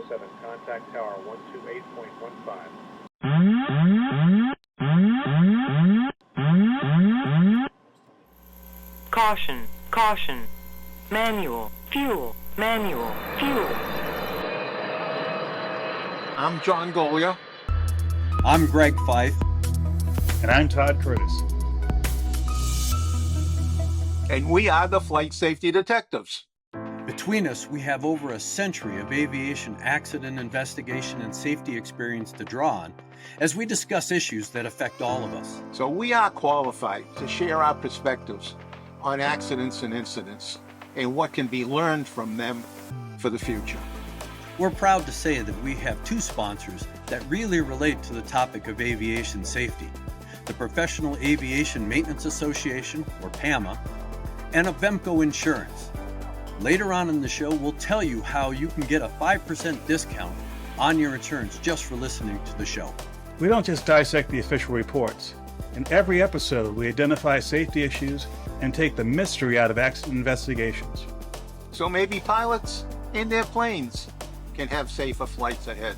57, contact tower 128.15. Caution, caution. Manual, fuel, manual, fuel. I'm John Goglia. I'm Greg Feith. And I'm Todd Curtis. And we are the Flight Safety Detectives. Between us, we have over a century of aviation accident investigation and safety experience to draw on as we discuss issues that affect all of us. So we are qualified to share our perspectives on accidents and incidents and what can be learned from them for the future. We're proud to say that we have two sponsors that really relate to the topic of aviation safety: the Professional Aviation Maintenance Association, or PAMA, and Avemco Insurance. Later on in the show, we'll tell you how you can get a 5% discount on your insurance just for listening to the show. We don't just dissect the official reports. In every episode, we identify safety issues and take the mystery out of accident investigations. So maybe pilots and their planes can have safer flights ahead.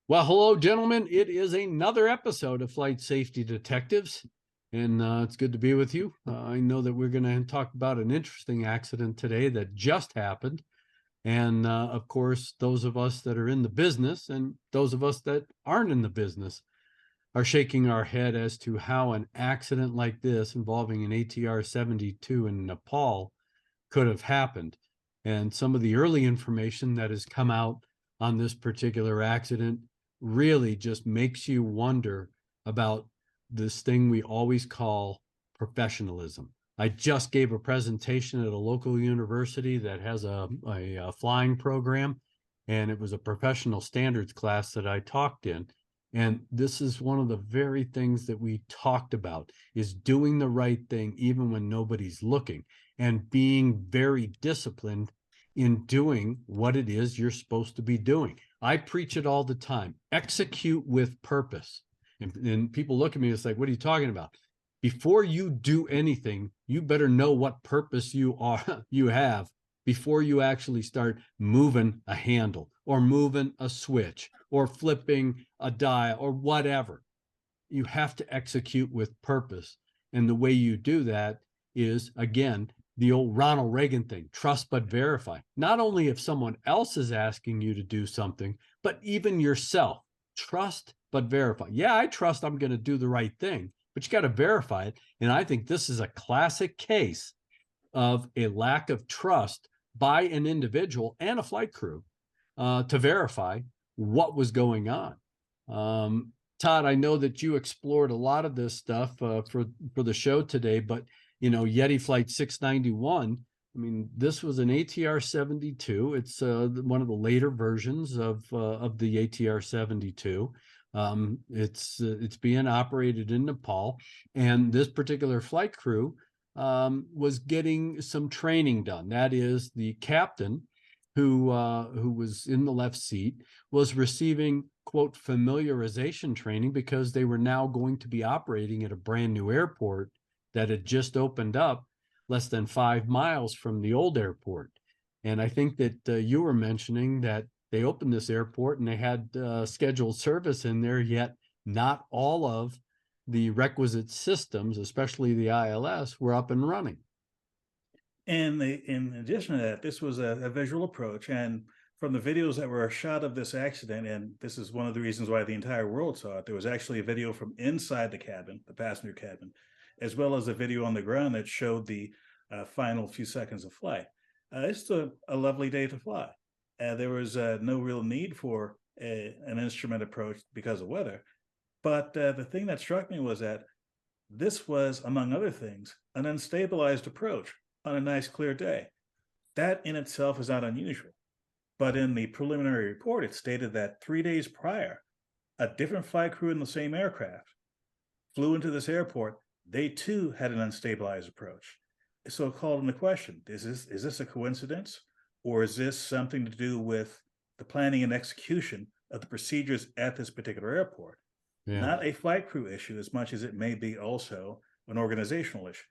Well, hello, gentlemen. It is another episode of Flight Safety Detectives, and it's good to be with you. I know that we're going to talk about an interesting accident today that just happened. And of course, those of us that are in the business and those of us that aren't in the business are shaking our head as to how an accident like this involving an ATR 72 in Nepal could have happened. And some of the early information that has come out on this particular accident really just makes you wonder about this thing we always call professionalism. I just gave a presentation at a local university that has a flying program, and it was a professional standards class that I talked in. And this is one of the very things that we talked about, is doing the right thing even when nobody's looking, and being very disciplined in doing what it is you're supposed to be doing. I preach it all the time: execute with purpose. And people look at me, it's like, what are you talking about? Before you do anything, you better know what purpose you have before you actually start moving a handle or moving a switch or flipping a dial or whatever. You have to execute with purpose. And the way you do that is, again, the old Ronald Reagan thing: trust but verify. Not only if someone else is asking you to do something, but even yourself. Trust but verify. Yeah, I trust I'm going to do the right thing, but you got to verify it. And I think this is a classic case of a lack of trust by an individual and a flight crew to verify what was going on. Todd, I know that you explored a lot of this stuff for the show today, but Yeti Flight 691, I mean, this was an ATR 72. It's one of the later versions of the ATR 72. It's being operated in Nepal, and this particular flight crew was getting some training done. That is, the captain, who was in the left seat, was receiving, quote, familiarization training, because they were now going to be operating at a brand new airport that had just opened up less than 5 miles from the old airport. And I think that you were mentioning that they opened this airport and they had scheduled service in there, yet not all of the requisite systems, especially the ILS, were up and running. And in addition to that, this was a visual approach. And from the videos that were shot of this accident, and this is one of the reasons why the entire world saw it, there was actually a video from inside the cabin, the passenger cabin, as well as a video on the ground that showed the final few seconds of flight. It's a lovely day to fly. There was no real need for an instrument approach because of weather. But the thing that struck me was that this was, among other things, an unstabilized approach on a nice clear day. That in itself is not unusual. But in the preliminary report, it stated that 3 days prior, a different flight crew in the same aircraft flew into this airport. They too had an unstabilized approach. So it called into question, is this a coincidence, or is this something to do with the planning and execution of the procedures at this particular airport? Yeah. Not a flight crew issue as much as it may be also an organizational issue.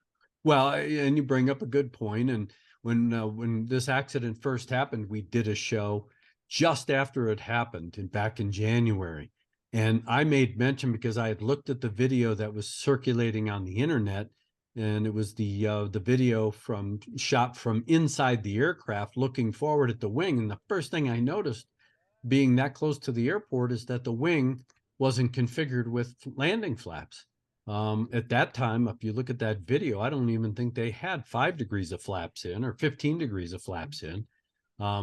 Well, and you bring up a good point. And when this accident first happened, we did a show just after it happened back in January. And I made mention because I had looked at the video that was circulating on the internet, and it was the video shot from inside the aircraft looking forward at the wing. And the first thing I noticed, being that close to the airport, is that the wing wasn't configured with landing flaps. At that time, if you look at that video, I don't even think they had 5 degrees of flaps in or 15 degrees of flaps in.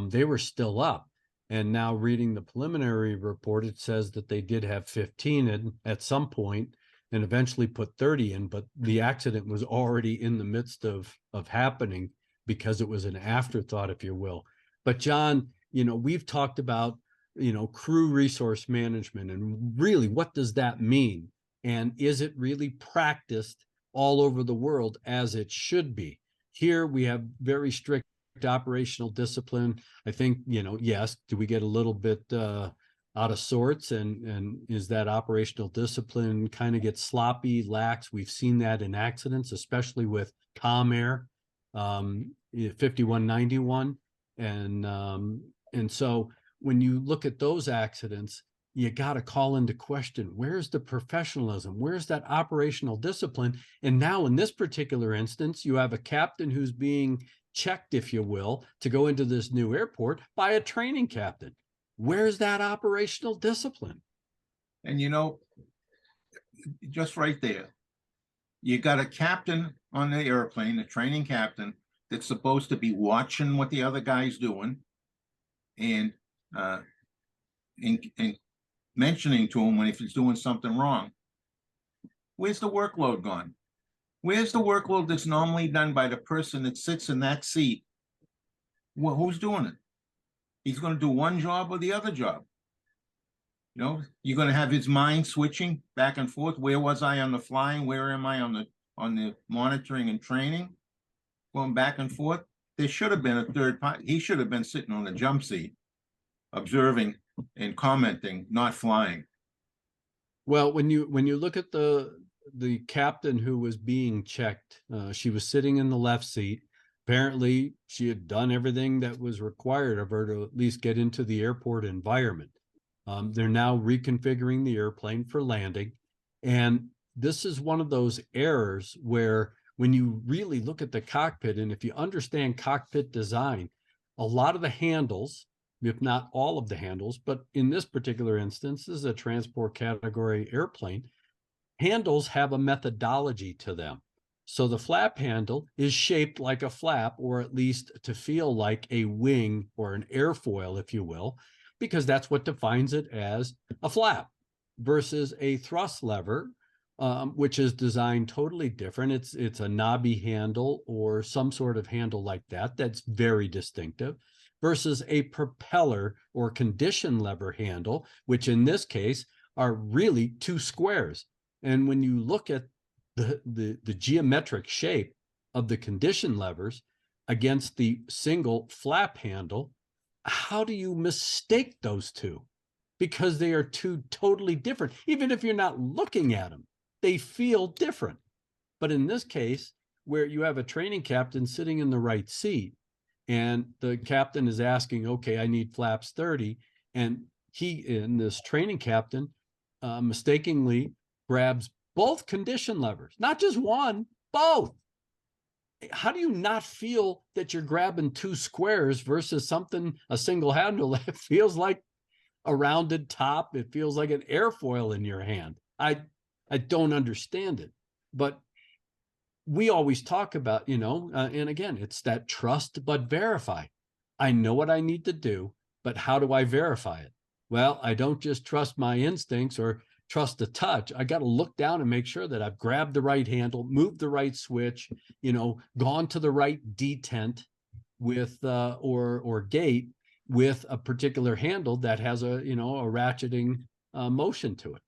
They were still up. And now reading the preliminary report, it says that they did have 15 in at some point and eventually put 30 in, but the accident was already in the midst of happening because it was an afterthought, if you will. But John, we've talked about, crew resource management, and really, what does that mean? And is it really practiced all over the world as it should be? Here we have very strict operational discipline. I think, yes, do we get a little bit out of sorts? And is that operational discipline kind of get sloppy, lax? We've seen that in accidents, especially with Comair 5191. And so when you look at those accidents, you got to call into question, where's the professionalism? Where's that operational discipline? And now in this particular instance, you have a captain who's being checked, if you will, to go into this new airport by a training captain. Where's that operational discipline? And just right there, you got a captain on the airplane, a training captain, that's supposed to be watching what the other guy's doing and mentioning to him if he's doing something wrong. Where's the workload gone? Where's the workload that's normally done by the person that sits in that seat? Well, who's doing it? He's going to do one job or the other job. You're going to have his mind switching back and forth. Where was I on the flying? Where am I on the monitoring and training? Going back and forth. There should have been a third party. He should have been sitting on the jump seat, observing and commenting, not flying. Well, when you look at the captain who was being checked, she was sitting in the left seat. Apparently, she had done everything that was required of her to at least get into the airport environment. They're now reconfiguring the airplane for landing. And this is one of those errors where when you really look at the cockpit, and if you understand cockpit design, a lot of the handles, if not all of the handles, but in this particular instance, this is a transport category airplane, handles have a methodology to them. So the flap handle is shaped like a flap, or at least to feel like a wing or an airfoil, if you will, because that's what defines it as a flap, versus a thrust lever, which is designed totally different. It's a knobby handle or some sort of handle like that that's very distinctive, versus a propeller or condition lever handle, which in this case are really 2 squares. And when you look at the geometric shape of the condition levers against the single flap handle, how do you mistake those two? Because they are 2 totally different. Even if you're not looking at them, they feel different. But in this case, where you have a training captain sitting in the right seat, and the captain is asking, okay, I need flaps 30. And this training captain, mistakenly grabs both condition levers, not just one, both. How do you not feel that you're grabbing 2 squares versus a single handle that feels like a rounded top? It feels like an airfoil in your hand. I don't understand it. But we always talk about, and again, it's that trust but verify. I know what I need to do, but how do I verify it? Well, I don't just trust my instincts or trust the touch. I got to look down and make sure that I've grabbed the right handle, moved the right switch, gone to the right detent with or gate with a particular handle that has a ratcheting motion to it.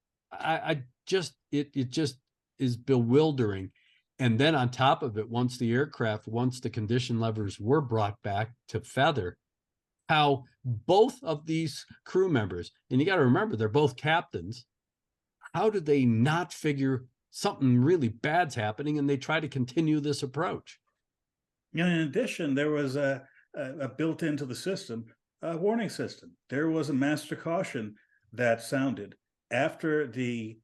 It just is bewildering. And then on top of it, once the condition levers were brought back to feather, how both of these crew members, and you got to remember, they're both captains, how do they not figure something really bad's happening, and they try to continue this approach. In addition, there was a built into the system, a warning system. There was a master caution that sounded after the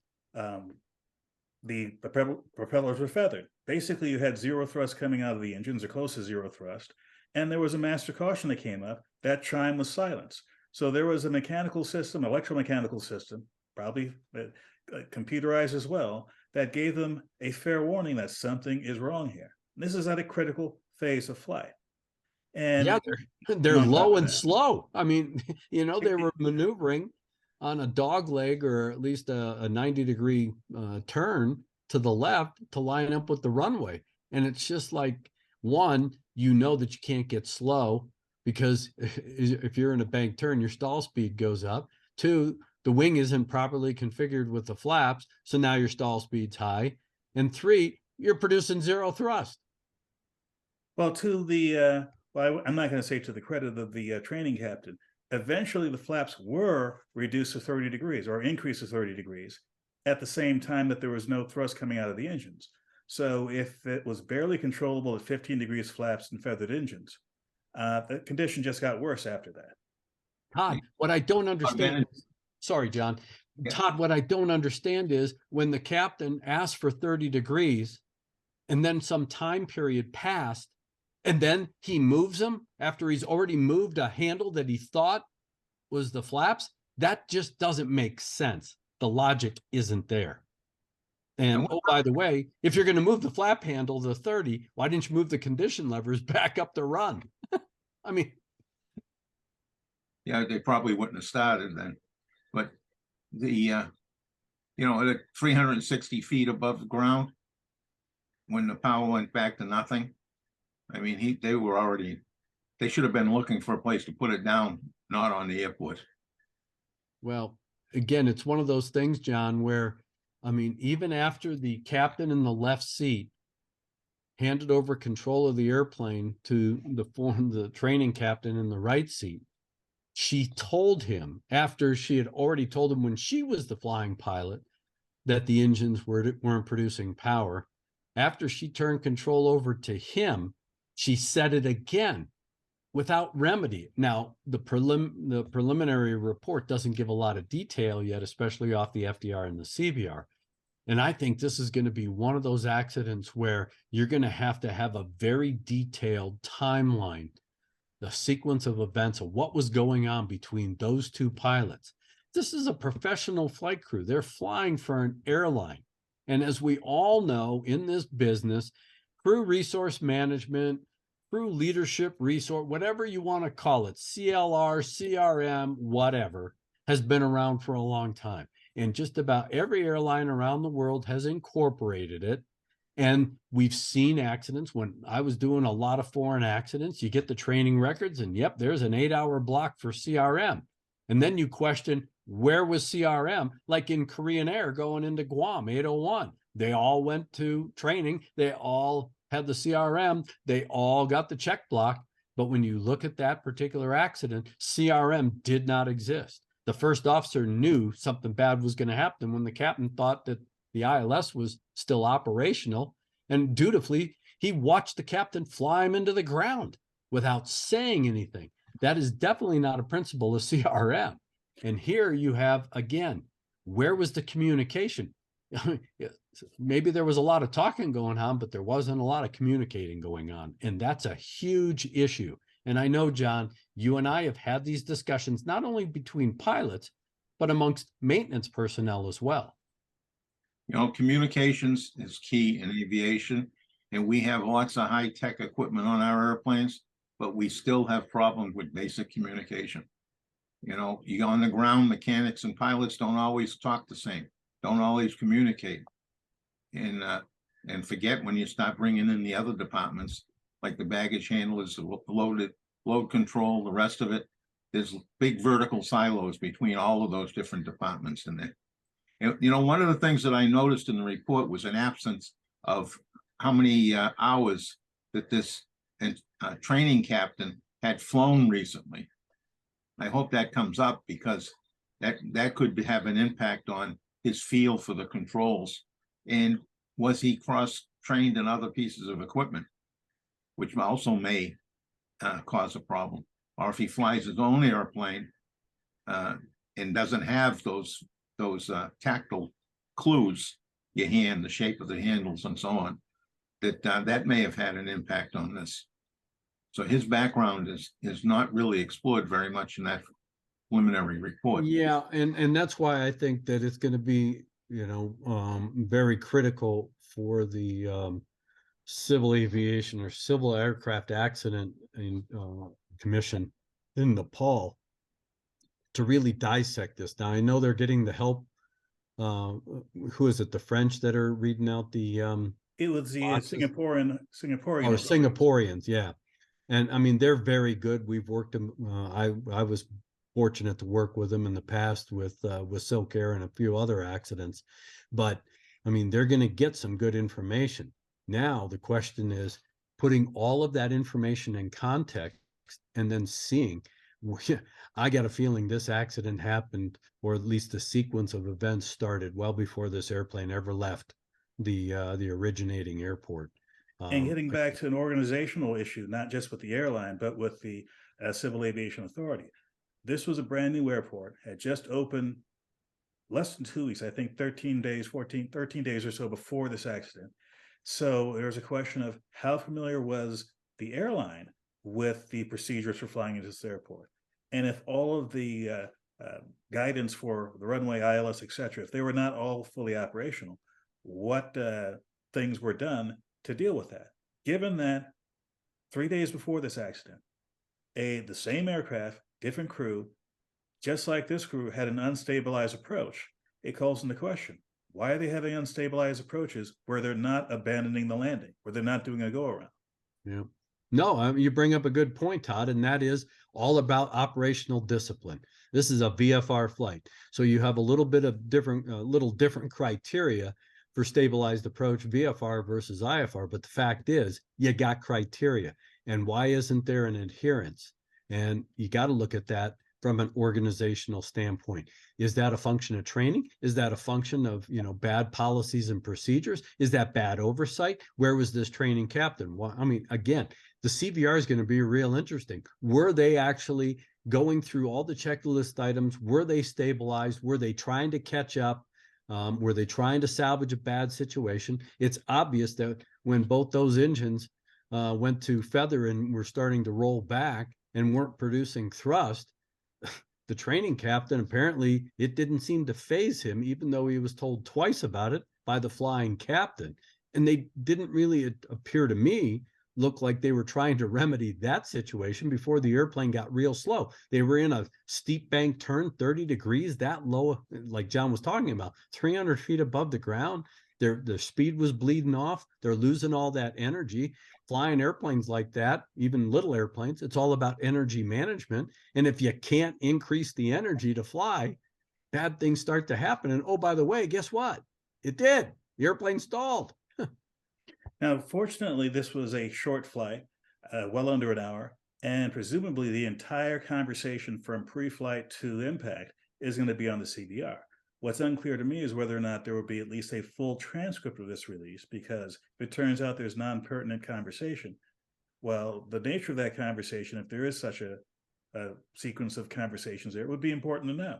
propellers were feathered. Basically, you had zero thrust coming out of the engines, or close to zero thrust, and there was a master caution that came up. That chime was silenced. So there was a mechanical system, electromechanical system, probably computerized as well, that gave them a fair warning that something is wrong here. This is at a critical phase of flight. And yeah, they're low and slow. I mean, you know, they were maneuvering on a dog leg, or at least a 90-degree turn to the left to line up with the runway. And it's just like, one, you know that you can't get slow, because if you're in a bank turn, your stall speed goes up. Two, the wing isn't properly configured with the flaps, so now your stall speed's high. And three, you're producing zero thrust. Well, I'm not going to say to the credit of the training captain, eventually the flaps were reduced to 30 degrees or increased to 30 degrees at the same time that there was no thrust coming out of the engines. So if it was barely controllable at 15 degrees flaps and feathered engines, the condition just got worse after that. Todd, what I don't understand, sorry, John. Yeah. Todd, what I don't understand is when the captain asked for 30 degrees and then some time period passed, and then he moves them after he's already moved a handle that he thought was the flaps, that just doesn't make sense. The logic isn't there. And oh, by the way, if you're going to move the flap handle to 30, why didn't you move the condition levers back up the run? I mean, Yeah, they probably wouldn't have started then. But the, at 360 feet above the ground, when the power went back to nothing, I mean, they should have been looking for a place to put it down, not on the airport. well, again, it's one of those things, John, where, I mean, even after the captain in the left seat handed over control of the airplane to the training captain in the right seat, she told him, after she had already told him when she was the flying pilot that the engines weren't producing power, after she turned control over to him, she said it again without remedy. Now, the preliminary report doesn't give a lot of detail yet, especially off the FDR and the CBR. And I think this is going to be one of those accidents where you're going to have a very detailed timeline, the sequence of events of what was going on between those two pilots. This is a professional flight crew. They're flying for an airline. And as we all know in this business, crew resource management, crew leadership resource, whatever you want to call it, CLR, CRM, whatever, has been around for a long time. And just about every airline around the world has incorporated it. And we've seen accidents. When I was doing a lot of foreign accidents, you get the training records and yep, there's an 8-hour block for CRM. And then you question, where was CRM? Like in Korean Air going into Guam, 801. They all went to training. They all had the CRM. They all got the check block. But when you look at that particular accident, CRM did not exist. The first officer knew something bad was going to happen when the captain thought that the ILS was still operational. And dutifully, he watched the captain fly him into the ground without saying anything. That is definitely not a principle of CRM. And here you have, again, where was the communication? Maybe there was a lot of talking going on, but there wasn't a lot of communicating going on. And that's a huge issue. And I know, John, you and I have had these discussions, not only between pilots, but amongst maintenance personnel as well. Communications is key in aviation, and we have lots of high-tech equipment on our airplanes, but we still have problems with basic communication. You on the ground, mechanics and pilots don't always talk the same, don't always communicate. And forget when you start bringing in the other departments, like the baggage handlers, the load control, the rest of it, there's big vertical silos between all of those different departments in there. One of the things that I noticed in the report was an absence of how many hours that this training captain had flown recently. I hope that comes up, because that could have an impact on his feel for the controls And was he cross-trained in other pieces of equipment, which also may cause a problem? Or if he flies his own airplane and doesn't have those tactile clues, your hand, the shape of the handles and so on, that may have had an impact on this. So his background is not really explored very much in that preliminary report. Yeah, and that's why I think that it's going to be, very critical for the Civil Aviation or Civil Aircraft Accident Commission in Nepal to really dissect this. Now, I know they're getting the help. Who is it? The French that are reading out the It was the boxes? Singaporean. Or Singaporeans, yeah. And I mean, they're very good. We've worked them. I was fortunate to work with them in the past with Silk Air and a few other accidents. But I mean, they're going to get some good information. Now, the question is putting all of that information in context and then seeing. I got a feeling this accident happened, or at least the sequence of events started well before this airplane ever left the originating airport. And getting back to an organizational issue, not just with the airline, but with the Civil Aviation Authority. This was a brand new airport, had just opened less than 2 weeks, I think 13 days or so before this accident. So there's a question of how familiar was the airline with the procedures for flying into this airport? And if all of the guidance for the runway, ILS, et cetera, if they were not all fully operational, what things were done to deal with that? Given that 3 days before this accident, the same aircraft, different crew, just like this crew, had an unstabilized approach, it calls into question, why are they having unstabilized approaches where they're not abandoning the landing, where they're not doing a go-around? Yeah. No, you bring up a good point, Todd, and that is all about operational discipline. This is a VFR flight. So you have a little bit of different criteria for stabilized approach, VFR versus IFR. But the fact is, you got criteria. And why isn't there an adherence? And you got to look at that from an organizational standpoint. Is that a function of training? Is that a function of, bad policies and procedures? Is that bad oversight? Where was this training captain? Well, I mean, again, the CVR is going to be real interesting. Were they actually going through all the checklist items? Were they stabilized? Were they trying to catch up? Were they trying to salvage a bad situation? It's obvious that when both those engines went to feather and were starting to roll back and weren't producing thrust, the training captain, apparently it didn't seem to faze him, even though he was told twice about it by the flying captain. And they didn't really appear to me look like they were trying to remedy that situation before the airplane got real slow. They were in a steep bank turn, 30 degrees, that low, like John was talking about, 300 feet above the ground. Their speed was bleeding off. They're losing all that energy. Flying airplanes like that, even little airplanes, it's all about energy management. And if you can't increase the energy to fly, bad things start to happen. And oh, by the way, guess what? It did. The airplane stalled. Now, fortunately, this was a short flight, well under an hour, and presumably the entire conversation from pre-flight to impact is going to be on the CVR. What's unclear to me is whether or not there will be at least a full transcript of this release, because if it turns out there's non-pertinent conversation, well, the nature of that conversation, if there is such a sequence of conversations there, it would be important to know.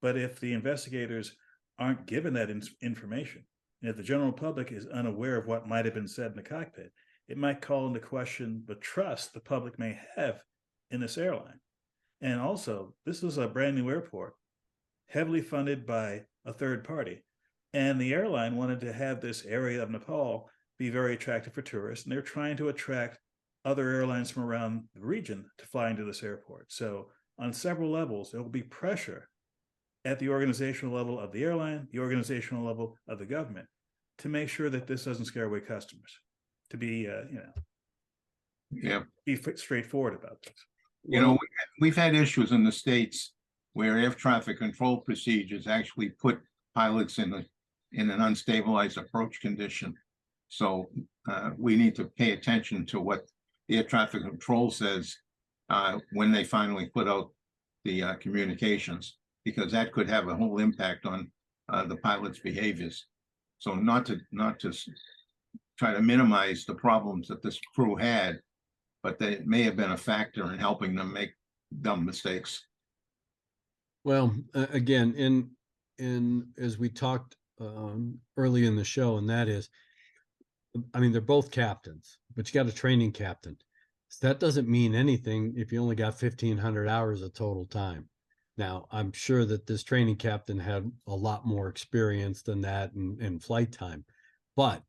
But if the investigators aren't given that information, and if the general public is unaware of what might have been said in the cockpit, it might call into question the trust the public may have in this airline. And also, this is a brand new airport, heavily funded by a third party. And the airline wanted to have this area of Nepal be very attractive for tourists. And they're trying to attract other airlines from around the region to fly into this airport. So on several levels, there will be pressure at the organizational level of the airline, the organizational level of the government, to make sure that this doesn't scare away customers, to be, be straightforward about this. We've had issues in the States where air traffic control procedures actually put pilots in an unstabilized approach condition. So we need to pay attention to what the air traffic control says when they finally put out the communications, because that could have a whole impact on the pilot's behaviors. So not to try to minimize the problems that this crew had, but they may have been a factor in helping them make dumb mistakes. Well, again, in as we talked early in the show, and that is, I mean, they're both captains, but you got a training captain. So that doesn't mean anything if you only got 1,500 hours of total time. Now, I'm sure that this training captain had a lot more experience than that in flight time, but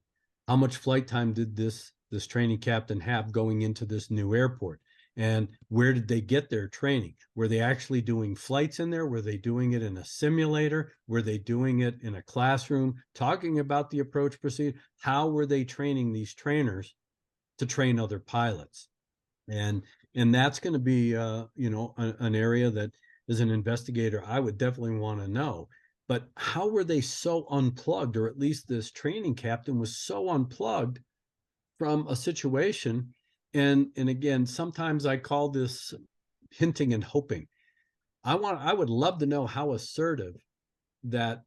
how much flight time did this training captain have going into this new airport? And where did they get their training? Were they actually doing flights in there? Were they doing it in a simulator? Were they doing it in a classroom, talking about the approach procedure? How were they training these trainers to train other pilots? And that's going to be, you know, an area that as an investigator, I would definitely want to know. But how were they so unplugged, or at least this training captain was so unplugged from a situation? And again, sometimes I call this hinting and hoping. I would love to know how assertive that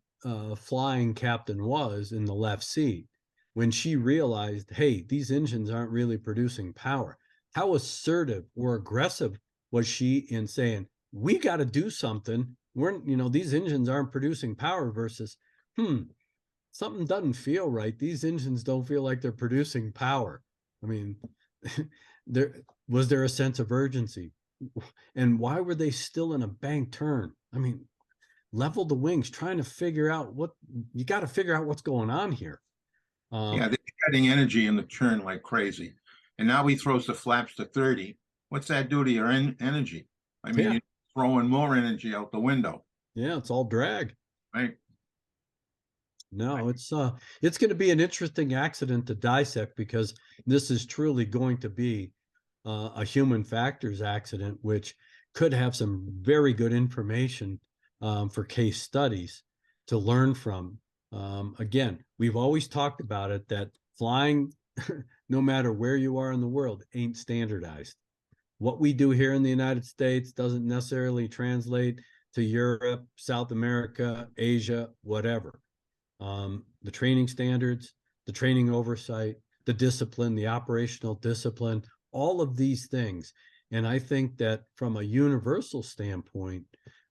flying captain was in the left seat when she realized, hey, these engines aren't really producing power. How assertive or aggressive was she in saying, we got to do something? We're, you know, these engines aren't producing power, versus, something doesn't feel right. These engines don't feel like they're producing power. I mean, was there a sense of urgency? And why were they still in a bank turn? I mean, level the wings, trying to figure out you got to figure out what's going on here. Yeah, they're adding energy in the turn like crazy. And now he throws the flaps to 30. What's that do to your energy? I mean, you're throwing more energy out the window. Yeah, it's all drag. Right. No, it's going to be an interesting accident to dissect, because this is truly going to be a human factors accident, which could have some very good information for case studies to learn from. Again, we've always talked about it, that flying, no matter where you are in the world, ain't standardized. What we do here in the United States doesn't necessarily translate to Europe, South America, Asia, whatever. The training standards, the training oversight, the discipline, the operational discipline, all of these things. And I think that from a universal standpoint,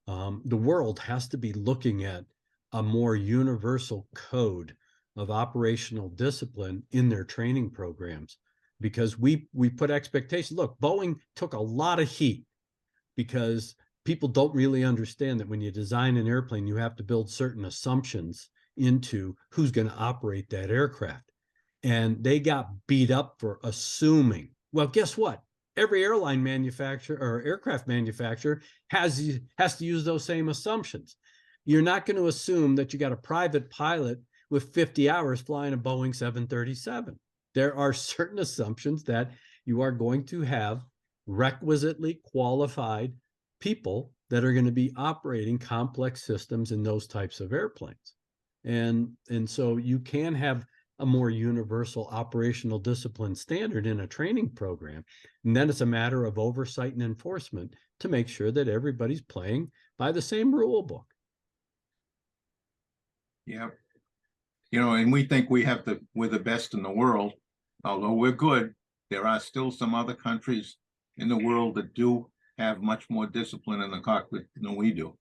the world has to be looking at a more universal code of operational discipline in their training programs, because we put expectations. Look, Boeing took a lot of heat because people don't really understand that when you design an airplane, you have to build certain assumptions into who's going to operate that aircraft. And they got beat up for assuming. Well, guess what? Every airline manufacturer or aircraft manufacturer has to use those same assumptions. You're not going to assume that you got a private pilot with 50 hours flying a Boeing 737. There are certain assumptions that you are going to have requisitely qualified people that are going to be operating complex systems in those types of airplanes. And so you can have a more universal operational discipline standard in a training program. And then it's a matter of oversight and enforcement to make sure that everybody's playing by the same rule book. Yeah. You know, and we think we're the best in the world. Although we're good, there are still some other countries in the world that do have much more discipline in the cockpit than we do.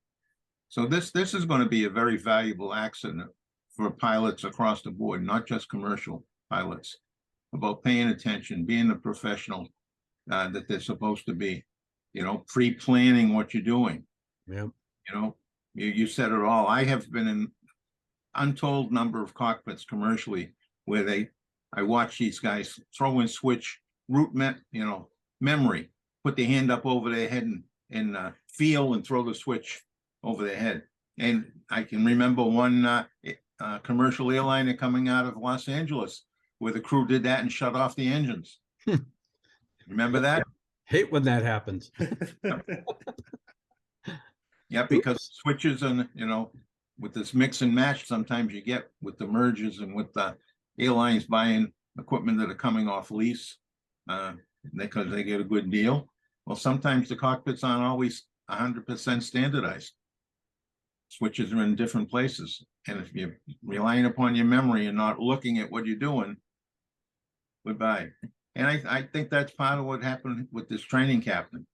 So this is going to be a very valuable accident for pilots across the board, not just commercial pilots, about paying attention, being the professional that they're supposed to be, you know, pre-planning what you're doing. Yeah. You know, you said it all. I have been in untold number of cockpits commercially where I watch these guys throw in switch memory, put their hand up over their head and feel and throw the switch over their head. And I can remember one commercial airliner coming out of Los Angeles where the crew did that and shut off the engines. Remember that? Hate when that happens. Yeah, because switches and, you know, with this mix and match, sometimes you get with the mergers and with the airlines buying equipment that are coming off lease because they get a good deal. Well, sometimes the cockpits aren't always 100% standardized. Switches are in different places. And if you're relying upon your memory and not looking at what you're doing, goodbye. And I think that's part of what happened with this training captain.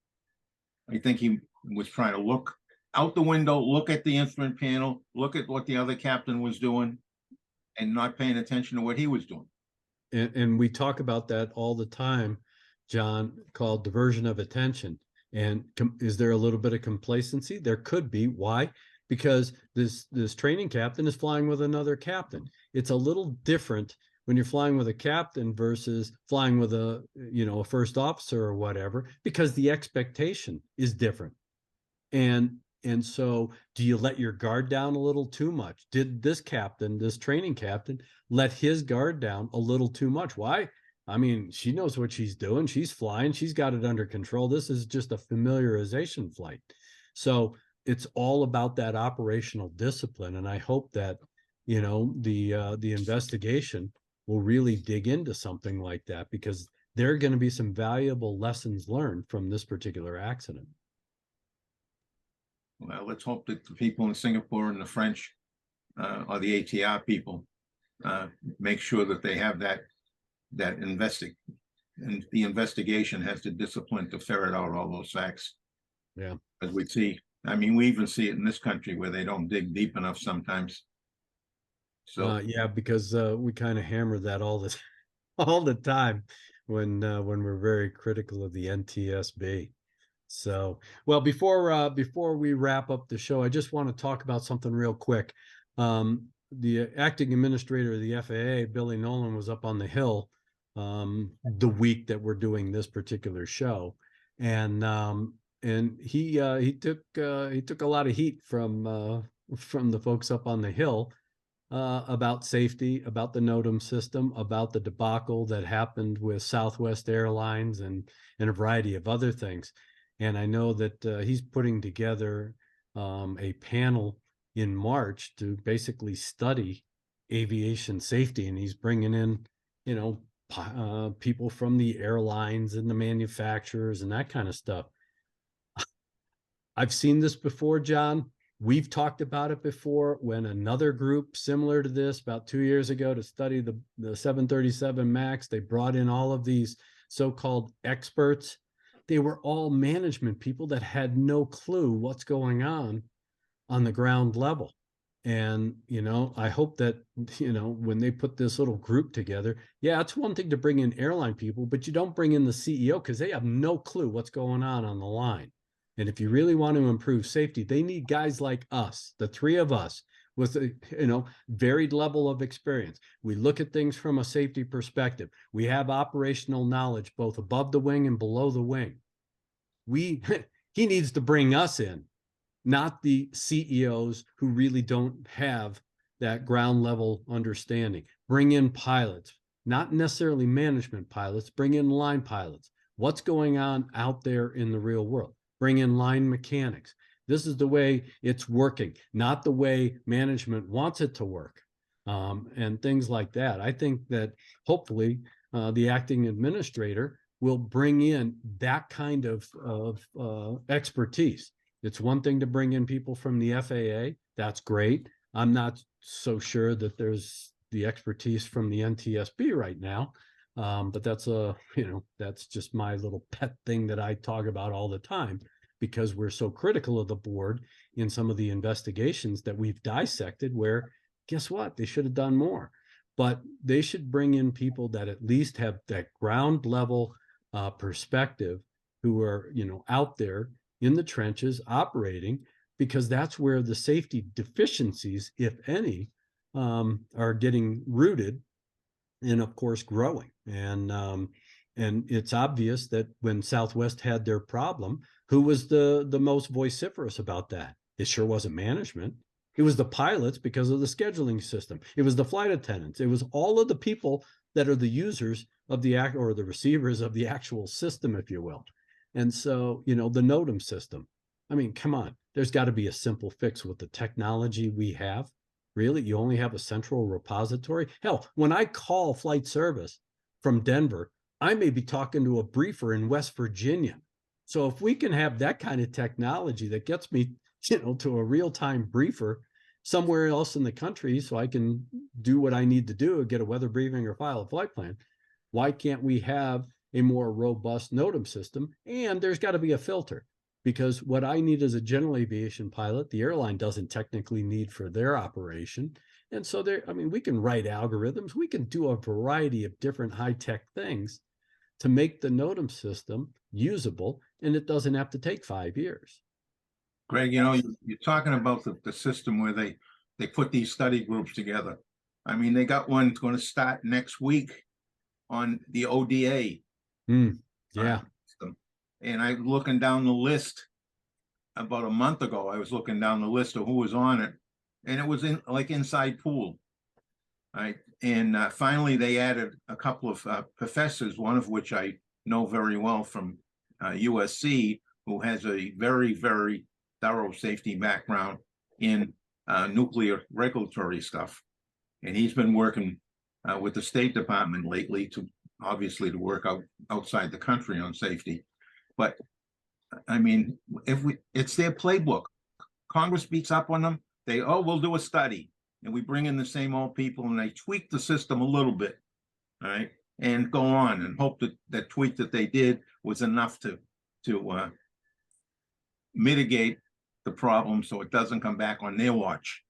I think he was trying to look out the window, look at the instrument panel, look at what the other captain was doing, and not paying attention to what he was doing. And we talk about that all the time, John, called diversion of attention. And is there a little bit of complacency? There could be. Why? Because this training captain is flying with another captain. It's a little different when you're flying with a captain versus flying with a first officer or whatever, because the expectation is different. And so do you let your guard down a little too much? Did this training captain, let his guard down a little too much? Why? I mean, she knows what she's doing. She's flying. She's got it under control. This is just a familiarization flight. So it's all about that operational discipline. And I hope that, the investigation will really dig into something like that, because there are going to be some valuable lessons learned from this particular accident. Well, let's hope that the people in Singapore and the French or the ATR people make sure that they have that and the investigation has the discipline to ferret out all those facts. Yeah. As we see, I mean, we even see it in this country where they don't dig deep enough sometimes. So yeah, because we kind of hammer that all the time when we're very critical of the NTSB. So, well, before we wrap up the show, I just want to talk about something real quick. The acting administrator of the FAA, Billy Nolan, was up on the Hill the week that we're doing this particular show, and he took a lot of heat from the folks up on the Hill about safety, about the NOTAM system, about the debacle that happened with Southwest Airlines and a variety of other things. And I know that he's putting together a panel in March to basically study aviation safety, and he's bringing in, people from the airlines and the manufacturers and that kind of stuff. I've seen this before, John. We've talked about it before when another group similar to this about 2 years ago to study the 737 MAX, they brought in all of these so-called experts. They were all management people that had no clue what's going on the ground level. And, I hope that, when they put this little group together, yeah, it's one thing to bring in airline people, but you don't bring in the CEO because they have no clue what's going on the line. And if you really want to improve safety, they need guys like us, the three of us, with a varied level of experience. We look at things from a safety perspective. We have operational knowledge both above the wing and below the wing. He needs to bring us in, not the CEOs who really don't have that ground level understanding. Bring in pilots, not necessarily management pilots, bring in line pilots. What's going on out there in the real world? Bring in line mechanics. This is the way it's working, not the way management wants it to work, and things like that. I think that hopefully the acting administrator will bring in that kind of expertise. It's one thing to bring in people from the FAA. That's great. I'm not so sure that there's the expertise from the NTSB right now. But that's that's just my little pet thing that I talk about all the time, because we're so critical of the board in some of the investigations that we've dissected where, guess what? They should have done more, but they should bring in people that at least have that ground level perspective, who are, out there in the trenches operating, because that's where the safety deficiencies, if any, are getting rooted and of course growing. And it's obvious that when Southwest had their problem, who was the most vociferous about that? It sure wasn't management. It was the pilots, because of the scheduling system. It was the flight attendants. It was all of the people that are the users of the or the receivers of the actual system, if you will. And so, the NOTAM system. I mean, come on, there's got to be a simple fix with the technology we have. Really, you only have a central repository? Hell, when I call flight service from Denver, I may be talking to a briefer in West Virginia. So if we can have that kind of technology that gets me to a real-time briefer somewhere else in the country so I can do what I need to do, get a weather briefing or file a flight plan. Why can't we have a more robust NOTAM system? And there's got to be a filter, because what I need as a general aviation pilot, the airline doesn't technically need for their operation. And so we can write algorithms. We can do a variety of different high-tech things to make the NOTAM system usable, and it doesn't have to take 5 years. Greg, you're talking about the system where they put these study groups together. I mean, they got one going to start next week on the ODA. Yeah. And I'm looking down the list. About a month ago, I was looking down the list of who was on it, and it was inside pool. Right. And finally, they added a couple of professors, one of which I know very well from USC, who has a very, very thorough safety background in nuclear regulatory stuff. And he's been working with the State Department lately to work outside the country on safety. But I mean, it's their playbook. Congress beats up on them. We'll do a study. And we bring in the same old people and they tweak the system a little bit. All right. And go on and hope that that tweak that they did was enough to mitigate the problem so it doesn't come back on their watch.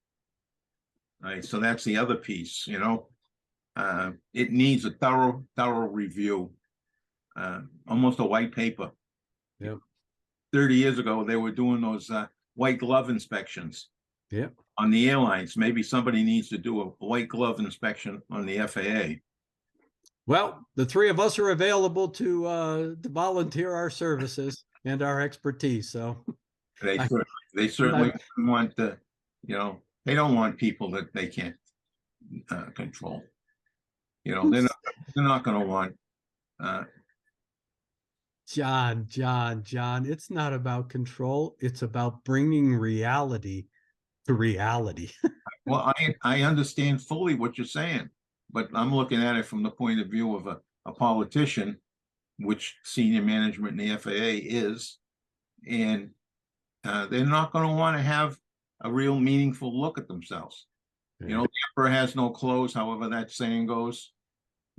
All right. So that's the other piece, it needs a thorough review, almost a white paper. Yep. 30 years ago, they were doing those white glove inspections. Yep. On the airlines. Maybe somebody needs to do a white glove inspection on the FAA. Well, the three of us are available to volunteer our services and our expertise. So they certainly want they don't want people that they can't control. They're not going to want. John, it's not about control. It's about bringing reality to reality. Well, I understand fully what you're saying, but I'm looking at it from the point of view of a politician, which senior management in the FAA is, and they're not going to want to have a real meaningful look at themselves. Yeah. The emperor has no clothes, however that saying goes.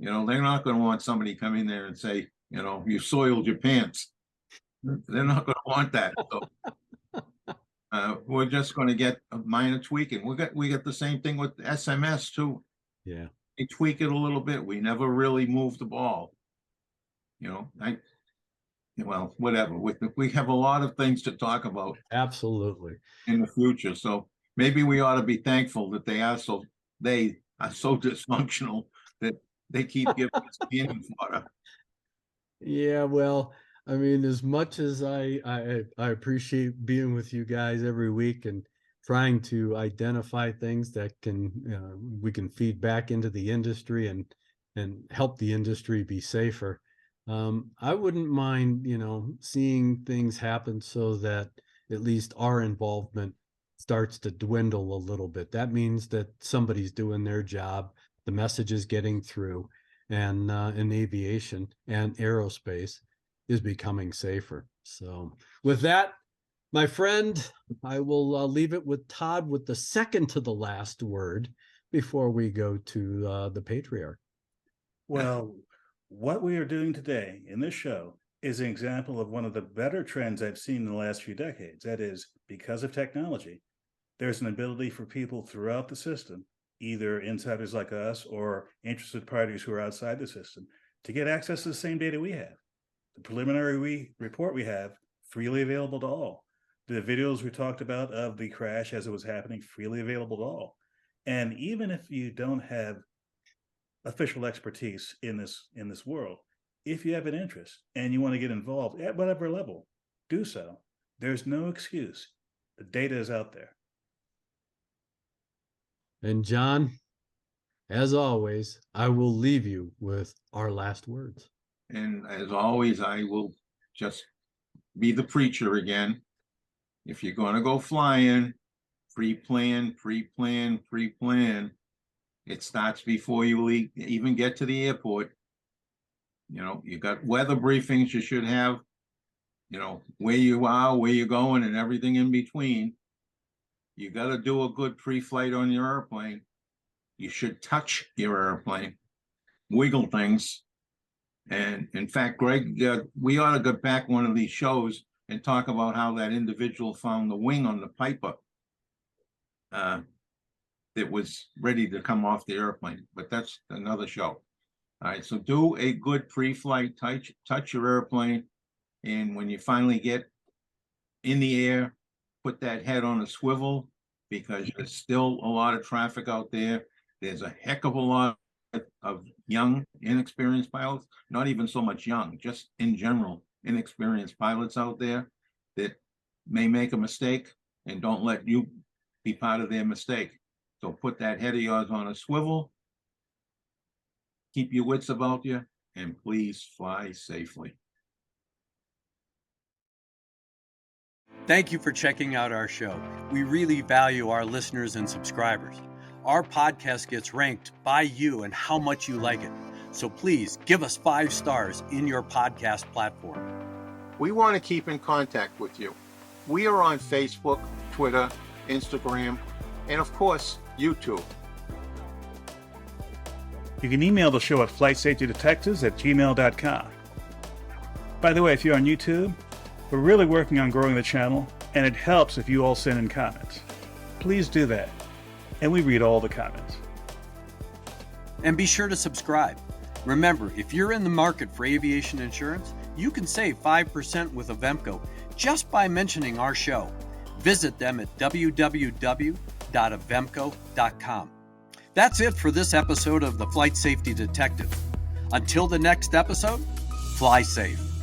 They're not going to want somebody come in there and say, you soiled your pants. They're not going to want that. So, we're just going to get a minor tweaking. We get the same thing with SMS too. Yeah. They tweak it a little bit. We never really moved the ball. Whatever. We have a lot of things to talk about. Absolutely. In the future. So maybe we ought to be thankful that they are so dysfunctional that they keep giving us cannon fodder. Yeah, well, I mean, as much as I appreciate being with you guys every week and trying to identify things that we can feed back into the industry and help the industry be safer. I wouldn't mind, seeing things happen so that at least our involvement starts to dwindle a little bit. That means that somebody's doing their job, the message is getting through, and in aviation and aerospace is becoming safer. So with that, my friend, I will leave it with Todd with the second to the last word before we go to the patriarch. Well, what we are doing today in this show is an example of one of the better trends I've seen in the last few decades. That is, because of technology, there's an ability for people throughout the system, either insiders like us or interested parties who are outside the system, to get access to the same data we have. The preliminary report we have, freely available to all. The videos we talked about of the crash as it was happening, freely available to all. And even if you don't have official expertise in this world, if you have an interest and you want to get involved at whatever level, do so. There's no excuse. The data is out there. And John, as always, I will leave you with our last words. And as always, I will just be the preacher again. If you're going to go flying, pre-plan. It starts before you even get to the airport. You got weather briefings you should have, where you are, where you're going, and everything in between. You got to do a good pre-flight on your airplane. You should touch your airplane, wiggle things. And in fact, Greg, we ought to go back one of these shows and talk about how that individual found the wing on the Piper that was ready to come off the airplane, but that's another show. All right, so do a good pre-flight, touch your airplane, and when you finally get in the air, put that head on a swivel, because there's still a lot of traffic out there. There's a heck of a lot of young, inexperienced pilots, not even so much young, just in general, inexperienced pilots out there that may make a mistake, and don't let you be part of their mistake. So put that head of yours on a swivel, keep your wits about you, and please fly safely. Thank you for checking out our show. We really value our listeners and subscribers. Our podcast gets ranked by you and how much you like it. So please give us 5 stars in your podcast platform. We want to keep in contact with you. We are on Facebook, Twitter, Instagram, and of course, YouTube. You can email the show at flightsafetydetectives@gmail.com. By the way, if you're on YouTube, we're really working on growing the channel, and it helps if you all send in comments. Please do that, and we read all the comments. And be sure to subscribe. Remember, if you're in the market for aviation insurance, you can save 5% with Avemco just by mentioning our show. Visit them at www.avemco.com. That's it for this episode of the Flight Safety Detective. Until the next episode, fly safe.